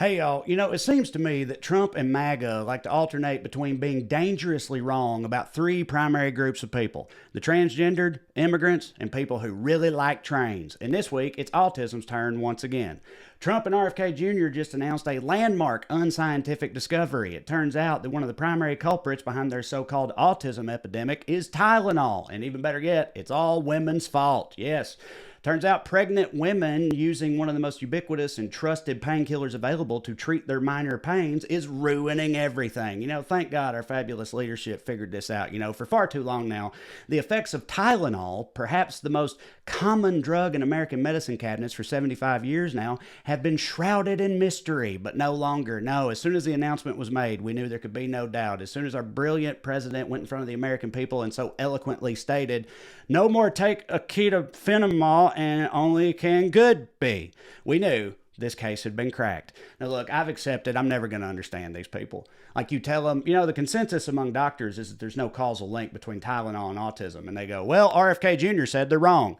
Hey, y'all, it seems to me that Trump and MAGA like to alternate between being dangerously wrong about three primary groups of people: the transgendered, immigrants, and people who really like trains. And this week, it's autism's turn once again. Trump and RFK Jr. just announced a landmark unscientific discovery. It turns out that one of the primary culprits behind their so called autism epidemic is Tylenol. And even better yet, it's all women's fault. Yes. Turns out pregnant women using one of the most ubiquitous and trusted painkillers available to treat their minor pains is ruining everything. Thank God our fabulous leadership figured this out. For far too long now, the effects of Tylenol, perhaps the most common drug in American medicine cabinets for 75 years now, have been shrouded in mystery, but no longer. No, as soon as the announcement was made, we knew there could be no doubt. As soon as our brilliant president went in front of the American people and so eloquently stated, "No more take acetaminophen and only can good be," we knew this case had been cracked. Now, look, I've accepted I'm never going to understand these people. Like, you tell them, the consensus among doctors is that there's no causal link between Tylenol and autism. And they go, well, RFK Jr. said they're wrong.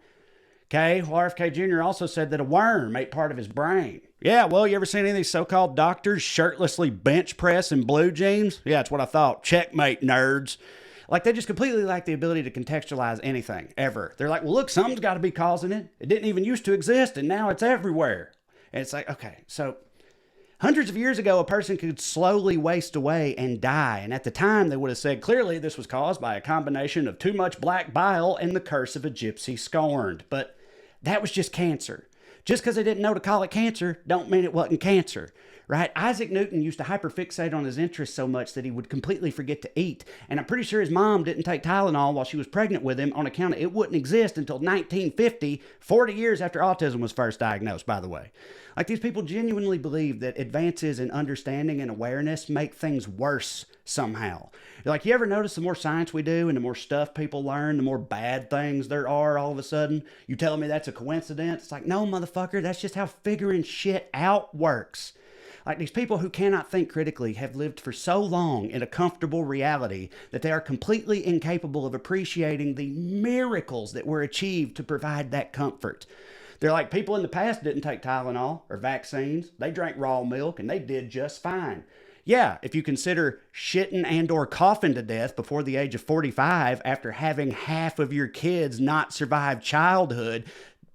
Okay, well, RFK Jr. also said that a worm ate part of his brain. Yeah, well, you ever seen any of these so-called doctors shirtlessly bench press in blue jeans? Yeah, that's what I thought. Checkmate, nerds. Like, they just completely lack the ability to contextualize anything, ever. They're like, well, look, something's got to be causing it. It didn't even used to exist, and now it's everywhere. And it's like, okay, so hundreds of years ago, a person could slowly waste away and die. And at the time, they would have said, clearly, this was caused by a combination of too much black bile and the curse of a gypsy scorned. But that was just cancer. Just because they didn't know to call it cancer, don't mean it wasn't cancer. Right? Isaac Newton used to hyperfixate on his interests so much that he would completely forget to eat. And I'm pretty sure his mom didn't take Tylenol while she was pregnant with him on account of it wouldn't exist until 1950, 40 years after autism was first diagnosed, by the way. Like, these people genuinely believe that advances in understanding and awareness make things worse somehow. Like, you ever notice the more science we do and the more stuff people learn, the more bad things there are all of a sudden? You telling me that's a coincidence? It's like, no, motherfucker, that's just how figuring shit out works. Like, these people who cannot think critically have lived for so long in a comfortable reality that they are completely incapable of appreciating the miracles that were achieved to provide that comfort. They're like, people in the past didn't take Tylenol or vaccines. They drank raw milk and they did just fine. Yeah, if you consider shitting and or coughing to death before the age of 45 after having half of your kids not survive childhood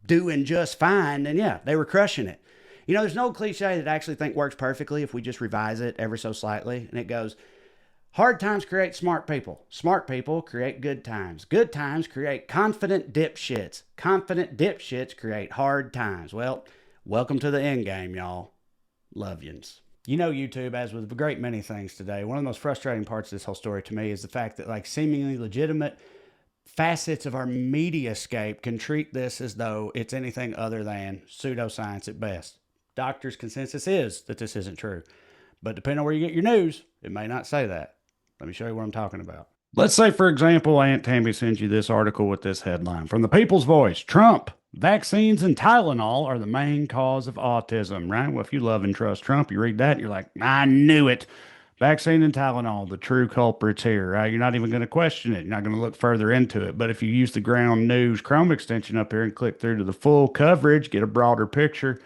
doing just fine, then yeah, they were crushing it. There's no cliche that I actually think works perfectly if we just revise it ever so slightly. And it goes, hard times create smart people. Smart people create good times. Good times create confident dipshits. Confident dipshits create hard times. Well, welcome to the end game, y'all. Love yins. YouTube, as with a great many things today, one of the most frustrating parts of this whole story to me is the fact that, like, seemingly legitimate facets of our mediascape can treat this as though it's anything other than pseudoscience at best. Doctors' consensus is that this isn't true. But depending on where you get your news, it may not say that. Let me show you what I'm talking about. Let's say, for example, Aunt Tammy sends you this article with this headline. From the People's Voice: Trump, vaccines and Tylenol are the main cause of autism, right? Well, if you love and trust Trump, you read that and you're like, I knew it. Vaccine and Tylenol, the true culprits here, right? You're not even going to question it. You're not going to look further into it. But if you use the Ground News Chrome extension up here and click through to the full coverage, get a broader picture,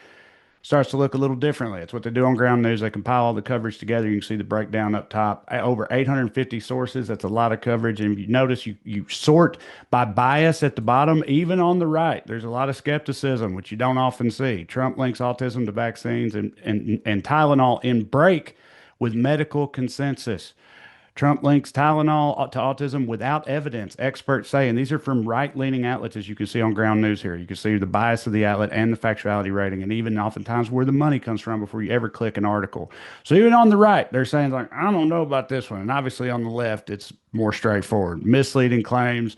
starts to look a little differently. It's what they do on Ground News. They compile all the coverage together. You can see the breakdown up top. Over 850 sources. That's a lot of coverage. And if you notice, you sort by bias at the bottom, even on the right. There's a lot of skepticism, which you don't often see. Trump links autism to vaccines and Tylenol in break with medical consensus. Trump links Tylenol to autism without evidence, experts say. And these are from right-leaning outlets, as you can see on Ground News here. You can see the bias of the outlet and the factuality rating, and even oftentimes where the money comes from before you ever click an article. So even on the right, they're saying, like, I don't know about this one. And obviously on the left, it's more straightforward. Misleading claims.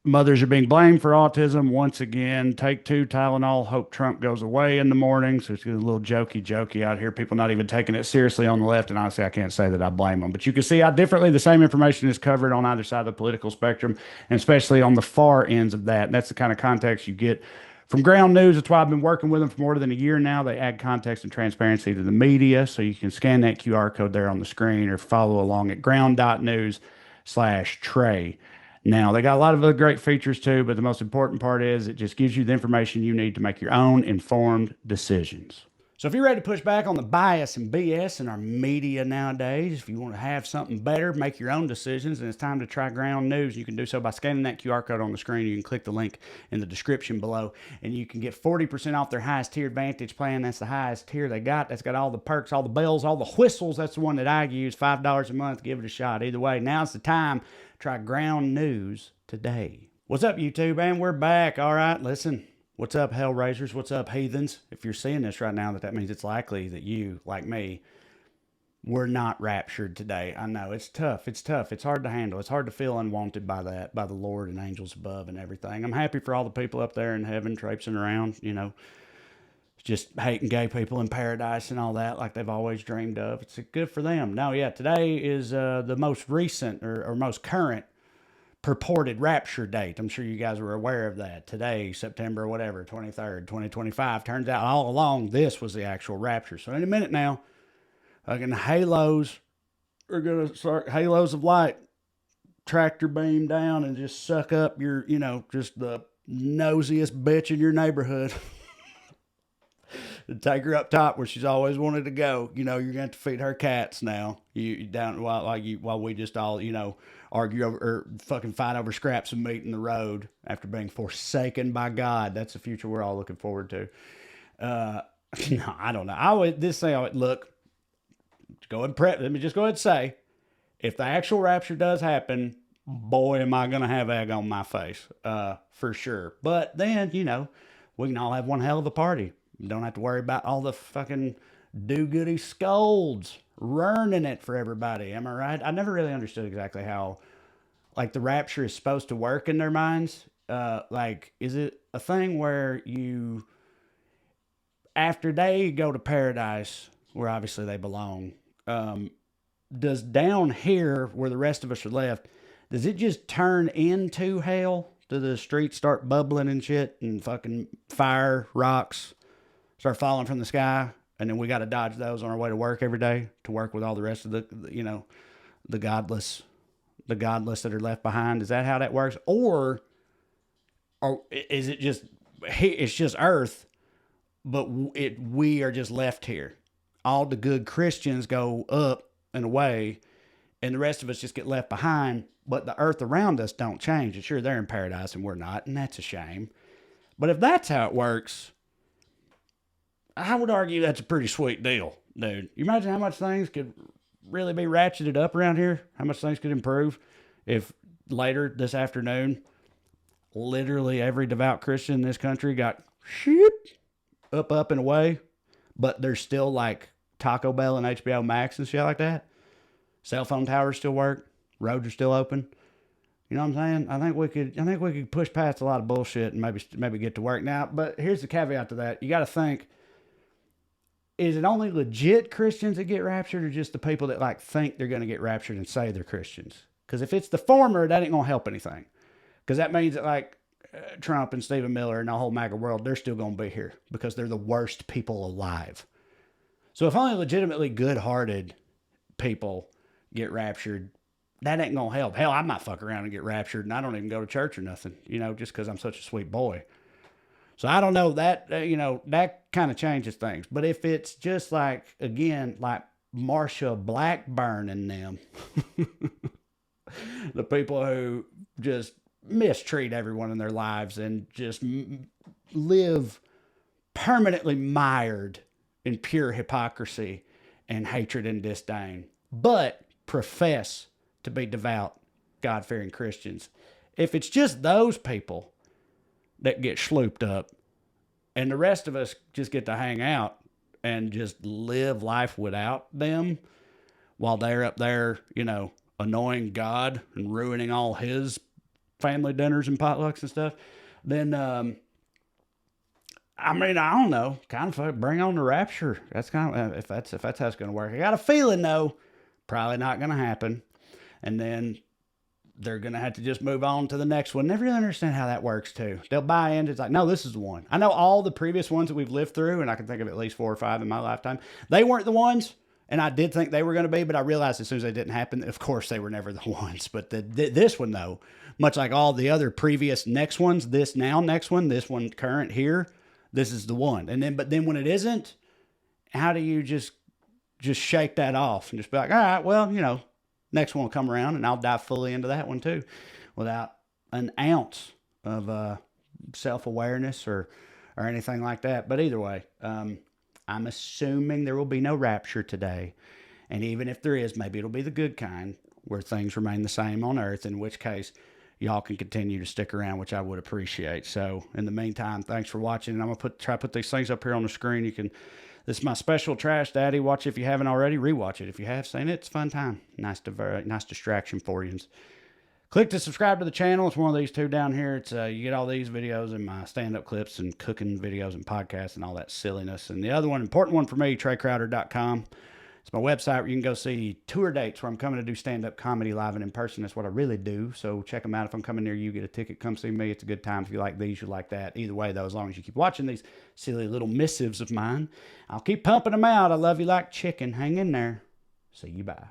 Mothers are being blamed for autism once again. Take two Tylenol. Hope Trump goes away in the morning. So it's a little jokey out here. People not even taking it seriously on the left. And honestly, I can't say that I blame them. But you can see how differently the same information is covered on either side of the political spectrum, and especially on the far ends of that. And that's the kind of context you get from Ground News. That's why I've been working with them for more than a year now. They add context and transparency to the media. So you can scan that QR code there on the screen or follow along at ground.news/Trae. Now, they got a lot of other great features too, but the most important part is it just gives you the information you need to make your own informed decisions. So if you're ready to push back on the bias and BS in our media nowadays, if you want to have something better, make your own decisions, and it's time to try ground news, you can do so by scanning that QR code on the screen. You can click the link in the description below, and you can get 40% off their highest tier Advantage plan. That's the highest tier they got. That's got all the perks, all the bells, all the whistles. That's the one that I use, $5 a month. Give it a shot. Either way, now's the time. Try ground news today. What's up, YouTube, man? We're back. All right, listen. What's up, Hellraisers? What's up, heathens? If you're seeing this right now, that means it's likely that you, like me, were not raptured today. I know, it's tough. It's tough. It's hard to handle. It's hard to feel unwanted by that, by the Lord and angels above and everything. I'm happy for all the people up there in heaven traipsing around, you know, just hating gay people in paradise and all that like they've always dreamed of. It's good for them. No, yeah, today is the most recent or most current purported rapture date. I'm sure you guys were aware of that. Today, September, whatever, 23rd, 2025. Turns out all along this was the actual rapture. So in a minute now, fucking halos are going to start, halos of light, tractor beam down and just suck up your, you know, just the nosiest bitch in your neighborhood. And take her up top where she's always wanted to go. You know, you're going to have to feed her cats now. You down while we just all, you know, argue over or fucking fight over scraps of meat in the road after being forsaken by God. That's the future we're all looking forward to. No, I don't know. Look, let me just go ahead and say, if the actual rapture does happen, boy, am I going to have egg on my face, for sure. But then, you know, we can all have one hell of a party. You don't have to worry about all the fucking do-goody scolds ruining it for everybody. Am I right? I never really understood exactly how, like, the rapture is supposed to work in their minds. Like, is it a thing where you, after they go to paradise, where obviously they belong, does down here, where the rest of us are left, does it just turn into hell? Do the streets start bubbling and shit and fucking fire, rocks start falling from the sky, and then we got to dodge those on our way to work every day to work with all the rest of the you know, the godless that are left behind? Is that how that works? Or is it just, it's just earth, but we are just left here? All the good Christians go up and away, and the rest of us just get left behind, but the earth around us don't change. And sure, they're in paradise and we're not, and that's a shame. But if that's how it works, I would argue that's a pretty sweet deal, dude. You imagine how much things could really be ratcheted up around here? How much things could improve if later this afternoon, literally every devout Christian in this country got up and away, but there's still like Taco Bell and HBO Max and shit like that. Cell phone towers still work. Roads are still open. You know what I'm saying? I think we could push past a lot of bullshit and maybe get to work now. But here's the caveat to that. You got to think, is it only legit Christians that get raptured, or just the people that like think they're going to get raptured and say they're Christians? Because if it's the former, that ain't going to help anything. Because that means that like Trump and Stephen Miller and the whole MAGA world, they're still going to be here because they're the worst people alive. So if only legitimately good-hearted people get raptured, that ain't going to help. Hell, I might fuck around and get raptured, and I don't even go to church or nothing, you know, just because I'm such a sweet boy. So I don't know, that, you know, that kind of changes things. But if it's just like, again, like Marsha Blackburn and them, the people who just mistreat everyone in their lives and just live permanently mired in pure hypocrisy and hatred and disdain, but profess to be devout, God-fearing Christians. If it's just those people that get slooped up, and the rest of us just get to hang out and just live life without them while they're up there, you know, annoying God and ruining all his family dinners and potlucks and stuff, then, I mean, I don't know, kind of bring on the rapture. That's kind of, if that's how it's going to work. I got a feeling, though, probably not going to happen. And then they're going to have to just move on to the next one. Never really understand how that works, too. They'll buy in. It's like, no, this is the one. I know all the previous ones that we've lived through, and I can think of at least 4 or 5 in my lifetime. They weren't the ones, and I did think they were going to be, but I realized as soon as they didn't happen, of course, they were never the ones. But this one, though, much like all the other previous next ones, this one current here, this is the one. But then when it isn't, how do you just shake that off and just be like, all right, well, next one will come around and I'll dive fully into that one too, without an ounce of self-awareness or anything like that. But either way, I'm assuming there will be no rapture today. And even if there is, maybe it'll be the good kind where things remain the same on earth, in which case y'all can continue to stick around, which I would appreciate. So in the meantime, thanks for watching. And I'm going to try to put these things up here on the screen. This is my special Trash Daddy. Watch it if you haven't already. Rewatch it if you have seen it. It's a fun time. Nice distraction for you. Click to subscribe to the channel. It's one of these two down here. It's you get all these videos and my stand-up clips and cooking videos and podcasts and all that silliness. And the other one, important one for me, TraeCrowder.com. It's my website where you can go see tour dates where I'm coming to do stand-up comedy live and in person. That's what I really do. So check them out. If I'm coming near you, get a ticket, come see me. It's a good time. If you like these, you like that. Either way, though, as long as you keep watching these silly little missives of mine, I'll keep pumping them out. I love you like chicken. Hang in there. See you. Bye.